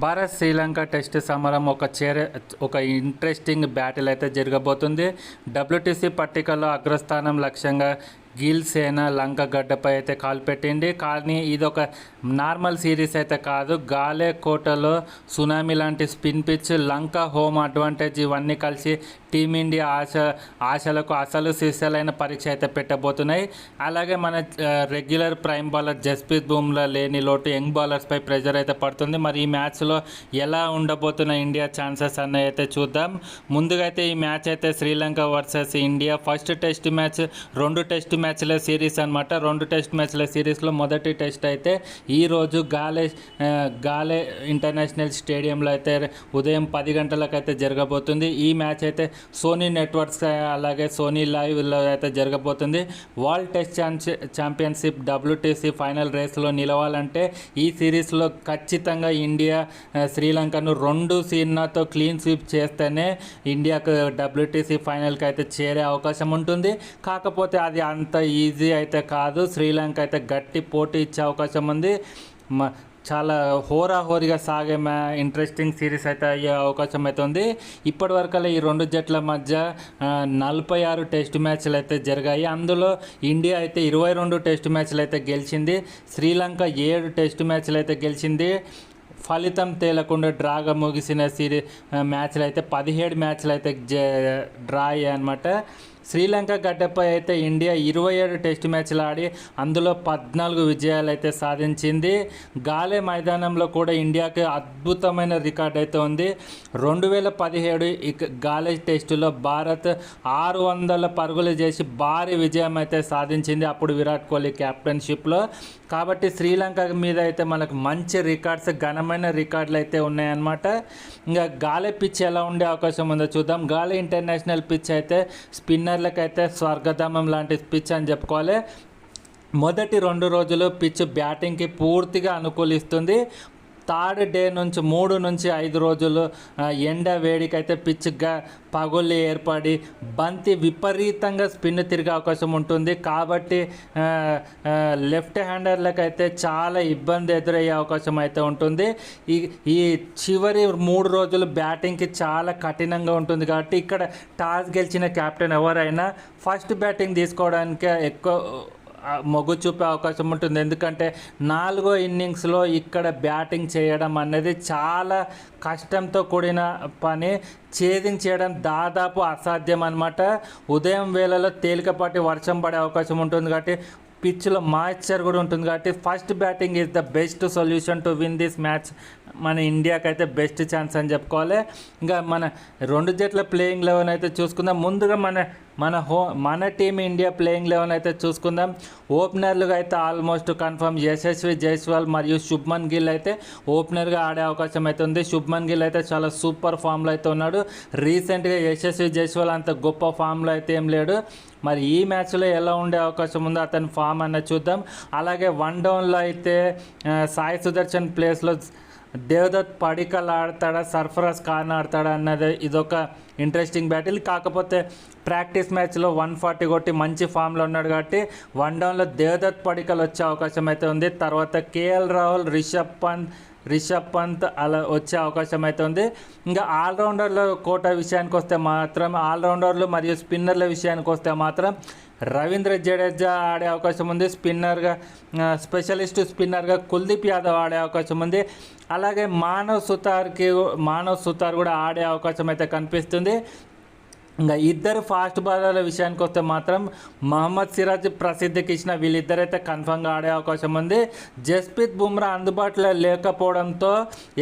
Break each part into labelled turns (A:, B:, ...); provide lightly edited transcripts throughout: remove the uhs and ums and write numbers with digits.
A: Bharat Sri Lanka test సమరం ఒక interesting battle అయితే జరగబోతుంది. డబ్ల్యూటీసీ పట్టికలో అగ్రస్థానం లక్ష్యంగా గిల్ సేన లంక గడ్డపై అయితే కాలు పెట్టింది. కానీ ఇది ఒక నార్మల్ సిరీస్ అయితే కాదు. గాలే కోటలో సునామీ లాంటి స్పిన్ పిచ్, లంక హోమ్ అడ్వాంటేజ్ ఇవన్నీ కలిసి టీమిండియా ఆశలకు అసలు సిసలైన పరీక్ష అయితే పెట్టబోతున్నాయి. అలాగే మన regular prime bowler Jasprit Bumrah లేని లోటు యంగ్ బౌలర్స్పై ప్రెజర్ అయితే పడుతుంది. మరి ఈ మ్యాచ్లో ఎలా ఉండబోతున్న ఇండియా ఛాన్సెస్ అన్నవి అయితే చూద్దాం. ముందుగా అయితే ఈ మ్యాచ్ అయితే Sri Lanka versus India first test match. 2 test మ్యాచ్ల సిరీస్ అనమాట. 2 టెస్ట్ మ్యాచ్ల సిరీస్లో మొదటి టెస్ట్ అయితే ఈరోజు గాలే ఇంటర్నేషనల్ స్టేడియంలో అయితే ఉదయం 10 గంటలకు అయితే జరగబోతుంది. ఈ మ్యాచ్ అయితే సోనీ నెట్వర్క్స్ అలాగే సోనీ లైవ్లో అయితే జరగబోతుంది. World test championship WTC final రేస్లో నిలవాలంటే ఈ సిరీస్లో ఖచ్చితంగా ఇండియా శ్రీలంకను 2-0తో క్లీన్ స్వీప్ చేస్తేనే ఇండియాకు WTC ఫైనల్కి అయితే చేరే అవకాశం ఉంటుంది. కాకపోతే అది అంత ఈజీ అయితే కాదు. శ్రీలంక అయితే గట్టి పోటీ ఇచ్చే అవకాశం ఉంది. చాలా హోరాహోరీగా సాగే ఇంట్రెస్టింగ్ సిరీస్ అయితే అయ్యే అవకాశం అయితే ఉంది. ఇప్పటి వరకు ఈ 2 జట్ల మధ్య 46 టెస్ట్ మ్యాచ్లు అయితే జరిగాయి. అందులో ఇండియా అయితే 22 టెస్ట్ మ్యాచ్లు అయితే గెలిచింది. శ్రీలంక 7 టెస్ట్ మ్యాచ్లు అయితే గెలిచింది. ఫలితం తేలకుండా డ్రాగా ముగిసిన మ్యాచ్లు అయితే 17 మ్యాచ్లు అయితే డ్రా అయ్యాయి అనమాట. శ్రీలంక గడ్డపై అయితే ఇండియా 27 టెస్ట్ మ్యాచ్లు ఆడి అందులో 14 విజయాలు అయితే సాధించింది. గాలే మైదానంలో కూడా ఇండియాకి అద్భుతమైన రికార్డ్ అయితే ఉంది. 2017 గాలే టెస్టులో భారత్ 600 పరుగులు చేసి భారీ విజయం అయితే సాధించింది, అప్పుడు విరాట్ కోహ్లీ క్యాప్టెన్షిప్లో. కాబట్టి శ్రీలంక మీద అయితే మనకు మంచి రికార్డ్స్, ఘనమైన రికార్డులు అయితే ఉన్నాయన్నమాట. ఇంకా గాలే పిచ్ ఎలా ఉండే అవకాశం ఉందో చూద్దాం. గాలే ఇంటర్నేషనల్ పిచ్ అయితే స్పిన్నర్లకైతే స్వర్గధామం లాంటి పిచ్ అని చెప్పుకోవాలి. మొదటి 2 రోజులు పిచ్ బ్యాటింగ్కి పూర్తిగా అనుకూలిస్తుంది. 3rd డే నుంచి 3 నుంచి 5 రోజులు ఎండ వేడికైతే పిచ్గా పగుళ్ళు ఏర్పడి బంతి విపరీతంగా స్పిన్ తిరిగే అవకాశం ఉంటుంది. కాబట్టి లెఫ్ట్ హ్యాండర్లకైతే చాలా ఇబ్బంది ఎదురయ్యే అవకాశం అయితే ఉంటుంది. ఈ చివరి 3 రోజులు బ్యాటింగ్కి చాలా కఠినంగా ఉంటుంది. కాబట్టి ఇక్కడ టాస్ గెలిచిన కెప్టెన్ ఎవరైనా ఫస్ట్ బ్యాటింగ్ తీసుకోవడానికి ఎక్కువ మొగ్గు చూపే అవకాశం ఉంటుంది. ఎందుకంటే 4వ ఇన్నింగ్స్లో ఇక్కడ బ్యాటింగ్ చేయడం అనేది చాలా కష్టంతో కూడిన పని. ఛేదించేయడం దాదాపు అసాధ్యం అన్నమాట. ఉదయం వేళలో తేలికపాటి వర్షం పడే అవకాశం ఉంటుంది. కాబట్టి పిచ్లో మాయిశ్చర్ కూడా ఉంటుంది. కాబట్టి first batting is the best solution to win this match. మన ఇండియాకి అయితే బెస్ట్ ఛాన్స్ అని చెప్పుకోవాలి. ఇంకా మన 2 జట్ల ప్లేయింగ్ 11 అయితే చూసుకుందాం. ముందుగా మన టీం ఇండియా ప్లేయింగ్ 11 అయితే చూసుకుందాం. ఓపెనర్లుగా అయితే ఆల్మోస్ట్ కన్ఫర్మ్ యశస్వి జైస్వాల్ మరియు శుభ్మన్ గిల్ అయితే ఓపెనర్గా ఆడే అవకాశం అయితే ఉంది. శుభ్మన్ గిల్ అయితే చాలా సూపర్ ఫామ్లో అయితే ఉన్నాడు. రీసెంట్గా యశస్వి జైస్వాల్ అంత గొప్ప ఫామ్లో అయితే ఏం లేడు. మరి ఈ మ్యాచ్లో ఎలా ఉండే అవకాశం ఉందో అతని ఫామ్ అన్నది చూద్దాం. అలాగే 1 డౌన్లో అయితే సాయి సుదర్శన్ ప్లేస్లో దేవదత్ పడికల్ ఆడతాడా, సర్ఫరాజ్ ఖాన్ ఆడతాడా అన్నది ఇదొక ఇంట్రెస్టింగ్ బ్యాటిల్. కాకపోతే ప్రాక్టీస్ మ్యాచ్లో 140 కొట్టి మంచి ఫామ్లో ఉన్నాడు. కాబట్టి 1 డౌన్లో దేవదత్ పడికల్ వచ్చే అవకాశం అయితే ఉంది. తర్వాత KL రాహుల్, రిషబ్ పంత్ అలా వచ్చే అవకాశం అయితే ఉంది. ఇంకా ఆల్రౌండర్ల కోట విషయానికి వస్తే మాత్రం, ఆల్రౌండర్లు మరియు స్పిన్నర్ల విషయానికి వస్తే మాత్రం రవీంద్ర జడేజా ఆడే అవకాశం ఉంది. స్పెషలిస్ట్ స్పిన్నర్గా కుల్దీప్ యాదవ్ ఆడే అవకాశం ఉంది. అలాగే మానవ్ సుతార్ కూడా ఆడే అవకాశం అయితే కనిపిస్తుంది. ఇంకా ఇద్దరు ఫాస్ట్ బౌలర్ల విషయానికి వస్తే మాత్రం మహమ్మద్ సిరాజ్, ప్రసిద్ధ కృష్ణ వీళ్ళిద్దరైతే కన్ఫర్మ్గా ఆడే అవకాశం ఉంది. జస్ప్రీత్ బుమ్రా అందుబాటులో లేకపోవడంతో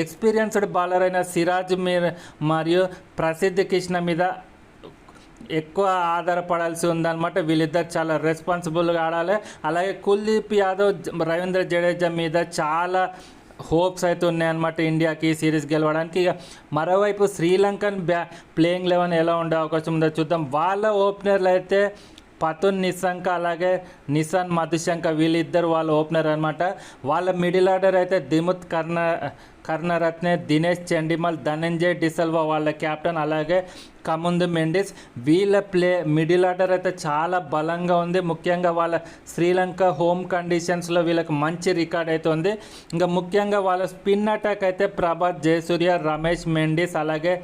A: ఎక్స్పీరియన్స్డ్ బౌలర్ అయిన సిరాజ్ మరియు ప్రసిద్ధ కృష్ణ మీద ఎక్కువ ఆధారపడాల్సి ఉందన్నమాట. వీళ్ళిద్దరు చాలా రెస్పాన్సిబుల్గా ఆడాలి. అలాగే కుల్దీప్ యాదవ్, రవీంద్ర జడేజా మీద చాలా హోప్స్ అయితే ఉన్నాయన్నమాట ఇండియాకి సిరీస్ గెలవడానికి. ఇక మరోవైపు శ్రీలంకన్ ప్లేయింగ్ 11 ఎలా ఉండే అవకాశం ఉందో చూద్దాం. వాళ్ళ ఓపెనర్లు అయితే పతున్ నిశంక అలాగే నిశాన్ మధుశంక వీళ్ళిద్దరు వాళ్ళ ఓపెనర్ అనమాట. వాళ్ళ మిడిల్ ఆర్డర్ అయితే దిముత్ కర్ణరత్నే, దినేష్ చండిమల్, ధనంజయ్ డిసల్వా వాళ్ళ కెప్టెన్, అలాగే కముందు మెండిస్. వీళ్ళ మిడిల్ ఆర్డర్ అయితే చాలా బలంగా ఉంది. ముఖ్యంగా వాళ్ళ శ్రీలంక హోమ్ కండిషన్స్లో వీళ్ళకి మంచి రికార్డ్ అయితే ఉంది. ఇంకా ముఖ్యంగా వాళ్ళ స్పిన్ అటాక్ అయితే ప్రభాత్ జయసూర్య, రమేష్ మెండిస్ అలాగే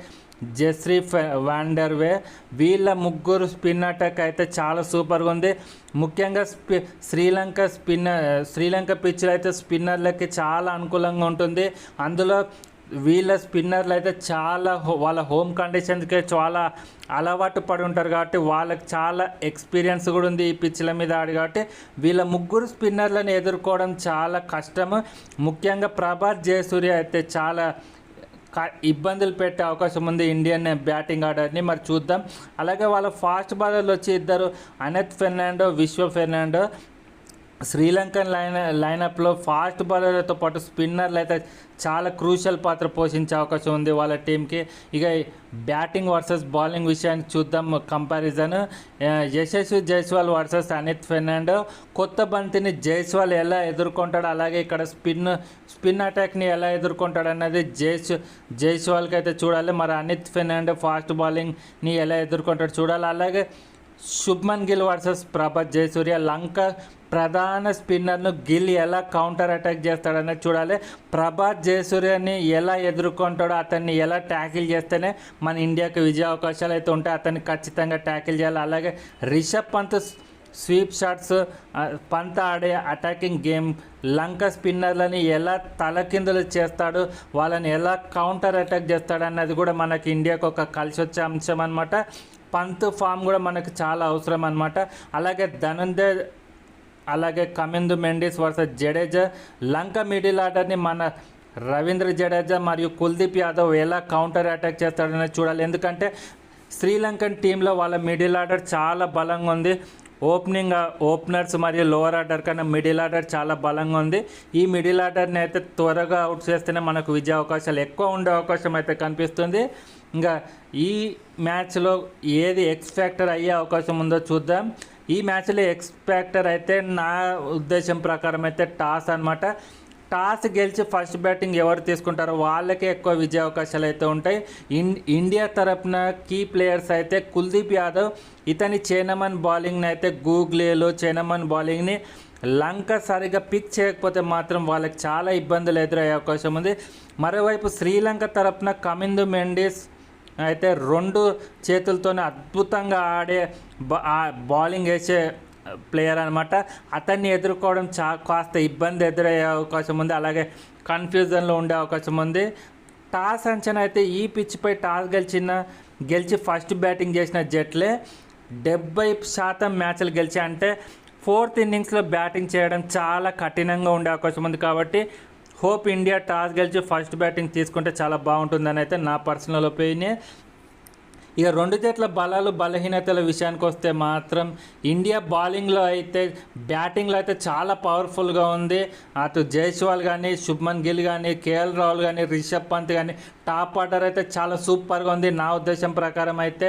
A: జెస్రీ వాండర్వే వీళ్ళ ముగ్గురు స్పిన్ అటాక్ అయితే చాలా సూపర్గా ఉంది. ముఖ్యంగా శ్రీలంక పిచ్లో అయితే స్పిన్నర్లకి చాలా అనుకూలంగా ఉంటుంది. అందులో వీళ్ళ స్పిన్నర్లు అయితే చాలా వాళ్ళ హోమ్ కండిషన్స్కి చాలా అలవాటు పడి ఉంటారు కాబట్టి వాళ్ళకి చాలా ఎక్స్పీరియన్స్ కూడా ఉంది ఈ పిచ్ల మీద ఆడి. కాబట్టి వీళ్ళ ముగ్గురు స్పిన్నర్లను ఎదుర్కోవడం చాలా కష్టము. ముఖ్యంగా ప్రభాత్ జయసూర్య అయితే చాలా ఇబ్బందులు పెట్టే అవకాశం ఉంది ఇండియన్ బ్యాటింగ్ ఆర్డర్ని. మరి చూద్దాం. అలాగే వాళ్ళ ఫాస్ట్ బౌలర్లు వచ్చి ఇద్దరు, అనెత్ ఫెర్నాండో, విశ్వ ఫెర్నాండో. శ్రీలంకన్ లైనప్లో ఫాస్ట్ బౌలర్లతో పాటు స్పిన్నర్లు అయితే చాలా క్రూషియల్ పాత్ర పోషించే అవకాశం ఉంది వాళ్ళ టీంకి. ఇక బ్యాటింగ్ వర్సెస్ బౌలింగ్ విషయానికి చూద్దాం comparison. Yashasvi Jaiswal versus Anith Fernando. కొత్త బంతిని జైస్వాల్ ఎలా ఎదుర్కొంటాడు, అలాగే ఇక్కడ స్పిన్ అటాక్ని ఎలా ఎదుర్కొంటాడు అన్నది జైస్వాల్కి అయితే చూడాలి. మరి అనిత్ ఫెర్నాండో ఫాస్ట్ బౌలింగ్ని ఎలా ఎదుర్కొంటాడు చూడాలి. అలాగే శుభ్మన్ గిల్ వర్సెస్ ప్రభాత్ జయసూర్య. లంక ప్రధాన స్పిన్నర్ను గిల్ ఎలా కౌంటర్ అటాక్ చేస్తాడనేది చూడాలి. ప్రభాత్ జయసూర్యని ఎలా ఎదుర్కొంటాడో, అతన్ని ఎలా ట్యాకిల్ చేస్తేనే మన ఇండియాకి విజయ అవకాశాలు అయితే ఉంటాయి. అతన్ని ఖచ్చితంగా ట్యాకిల్ చేయాలి. అలాగే రిషబ్ పంత్ స్వీప్ షాట్స్, పంత్ ఆడే అటాకింగ్ గేమ్, లంక స్పిన్నర్లని ఎలా తలకిందులు చేస్తాడు, వాళ్ళని ఎలా కౌంటర్ అటాక్ చేస్తాడు అన్నది కూడా మనకి ఇండియాకు ఒక కలిసి వచ్చే అంశం అనమాట. పంత్ ఫామ్ కూడా మనకు చాలా అవసరం అనమాట. అలాగే ధనంజయ్ అలాగే కమిందు మెండిస్ వర్సెస్ జడేజా. లంక మిడిల్ ఆర్డర్ని మన రవీంద్ర జడేజా మరియు కుల్దీప్ యాదవ్ ఎలా కౌంటర్ అటాక్ చేస్తాడనేది చూడాలి. ఎందుకంటే శ్రీలంకన్ టీంలో వాళ్ళ మిడిల్ ఆర్డర్ చాలా బలంగా ఉంది. ఓపెనర్స్ మరియు లోవర్ ఆర్డర్ కన్నా మిడిల్ ఆర్డర్ చాలా బలంగా ఉంది. ఈ మిడిల్ ఆర్డర్ని అయితే త్వరగా అవుట్ చేస్తేనే మనకు విజయ అవకాశాలు ఎక్కువ ఉండే అవకాశం అయితే కనిపిస్తుంది. ఇంకా ఈ మ్యాచ్లో ఏది ఎక్స్ ఫ్యాక్టర్ అయ్యే అవకాశం ఉందో చూద్దాం. ఈ మ్యాచ్లో ఎక్స్ ఫ్యాక్టర్ అయితే నా ఉద్దేశం ప్రకారం అయితే టాస్ అనమాట. టాస్ గెలిచి ఫస్ట్ బ్యాటింగ్ ఎవరు తీసుకుంటారో వాళ్ళకే ఎక్కువ విజయ అవకాశాలు అయితే ఉంటాయి. ఇండియా తరపున కీ ప్లేయర్స్ అయితే కుల్దీప్ యాదవ్, ఇతని చైనామన్ బౌలింగ్ని అయితే గూగ్లీలో చైనామన్ బౌలింగ్ని లంక సరిగా పిక్ చేయకపోతే మాత్రం వాళ్ళకి చాలా ఇబ్బందులు ఎదురయ్యే అవకాశం ఉంది. మరోవైపు శ్రీలంక తరపున కమిందు మెండిస్ అయితే రెండు చేతులతోనే అద్భుతంగా ఆడే బౌలింగ్ వేసే ప్లేయర్ అనమాట. అతన్ని ఎదుర్కోవడం కాస్త ఇబ్బంది ఎదురయ్యే అవకాశం ఉంది. అలాగే కన్ఫ్యూజన్లో ఉండే అవకాశం ఉంది. టాస్ అంచనా అయితే ఈ పిచ్పై టాస్ గెలిచి ఫస్ట్ బ్యాటింగ్ చేసిన జట్లే 70% మ్యాచ్లు గెలిచి, అంటే 4th ఇన్నింగ్స్లో బ్యాటింగ్ చేయడం చాలా కఠినంగా ఉండే అవకాశం ఉంది. కాబట్టి హోప్ ఇండియా టాస్ గెలిచి ఫస్ట్ బ్యాటింగ్ తీసుకుంటే చాలా బాగుంటుందని అయితే నా పర్సనల్ ఒపీనియన్. ఇక రెండు జట్ల బలాలు బలహీనతల విషయానికి వస్తే మాత్రం ఇండియా బ్యాటింగ్లో అయితే చాలా పవర్ఫుల్గా ఉంది. అటు జైస్వాల్ కానీ, శుభ్మన్ గిల్ కానీ, కేఎల్ రాహుల్ కానీ, రిషబ్ పంత్ కానీ టాప్ ఆర్డర్ అయితే చాలా సూపర్గా ఉంది. నా ఉద్దేశం ప్రకారం అయితే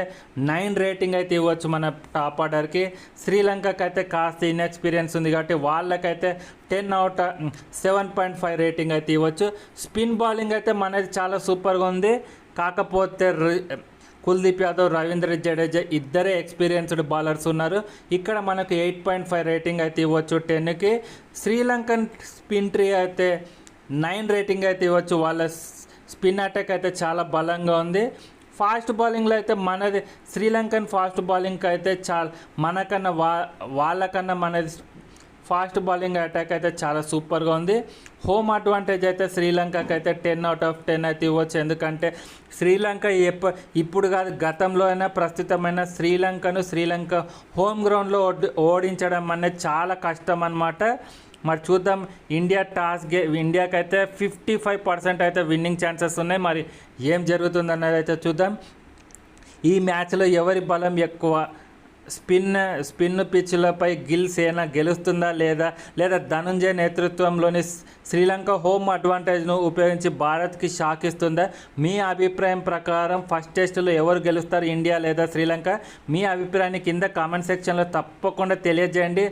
A: 9 రేటింగ్ అయితే ఇవ్వచ్చు మన టాప్ ఆర్డర్కి. శ్రీలంకకి అయితే కాస్త ఇన్ఎక్స్పీరియన్స్ ఉంది కాబట్టి వాళ్ళకైతే 7.5 రేటింగ్ అయితే ఇవ్వచ్చు. స్పిన్ బౌలింగ్ అయితే మనది చాలా సూపర్గా ఉంది. కాకపోతే కుల్దీప్ యాదవ్, రవీంద్ర జడేజా ఇద్దరే ఎక్స్పీరియన్స్డ్ బౌలర్స్ ఉన్నారు. ఇక్కడ మనకు 8.5 రేటింగ్ అయితే ఇవ్వచ్చు 10కి. శ్రీలంకన్ స్పిన్ ట్రీ అయితే 9 రేటింగ్ అయితే ఇవ్వచ్చు. వాళ్ళ స్పిన్ అటాక్ అయితే చాలా బలంగా ఉంది. ఫాస్ట్ బౌలింగ్లో అయితే మనది శ్రీలంకన్ ఫాస్ట్ బౌలింగ్కి అయితే మనకన్నా వాళ్ళకన్నా మనది ఫాస్ట్ బౌలింగ్ అటాక్ అయితే చాలా సూపర్గా ఉంది. హోమ్ అడ్వాంటేజ్ అయితే శ్రీలంకకి అయితే 10/10 అయితే ఇవ్వచ్చు. ఎందుకంటే శ్రీలంక ఇప్పుడు కాదు గతంలో అయినా ప్రస్తుతమైన శ్రీలంక హోమ్ గ్రౌండ్లో ఓడించడం అనేది చాలా కష్టం అన్నమాట. మరి చూద్దాం. ఇండియాకి అయితే 55% అయితే విన్నింగ్ ఛాన్సెస్ ఉన్నాయి. మరి ఏం జరుగుతుందన్నది అయితే చూద్దాం. ఈ మ్యాచ్లో ఎవరి బలం ఎక్కువ స్పిన్ పిచ్లపై గిల్ సేన గెలుస్తుందా లేదా ధనుంజయ్ నేతృత్వంలోని శ్రీలంక హోమ్ అడ్వాంటేజ్ను ఉపయోగించి భారత్కి షాక్ ఇస్తుందా? మీ అభిప్రాయం ప్రకారం ఫస్ట్ టెస్టులో ఎవరు గెలుస్తారు, ఇండియా లేదా శ్రీలంక? మీ అభిప్రాయాన్ని కింద కామెంట్ సెక్షన్లో తప్పకుండా తెలియజేయండి.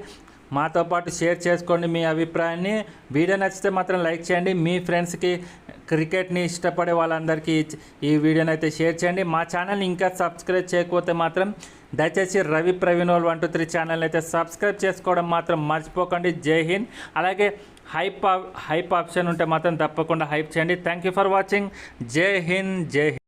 A: మాతో పాటు షేర్ చేసుకోండి మీ అభిప్రాయాన్ని. వీడియో నచ్చితే మాత్రం లైక్ చేయండి. మీ ఫ్రెండ్స్కి క్రికెట్ని ఇష్టపడే వాళ్ళందరికీ ఈ వీడియోని అయితే షేర్ చేయండి. మా ఛానల్ని ఇంకా సబ్స్క్రైబ్ చేయకపోతే మాత్రం దయచేసి రవి ప్రవీణ్ 123 ఛానల్ అయితే సబ్స్క్రైబ్ చేసుకోవడం మాత్రం మర్చిపోకండి. జై హింద్. అలాగే హైప్ ఆప్షన్ ఉంటే మాత్రం తప్పకుండా హైప్ చేయండి. Thank you for watching. జై హింద్.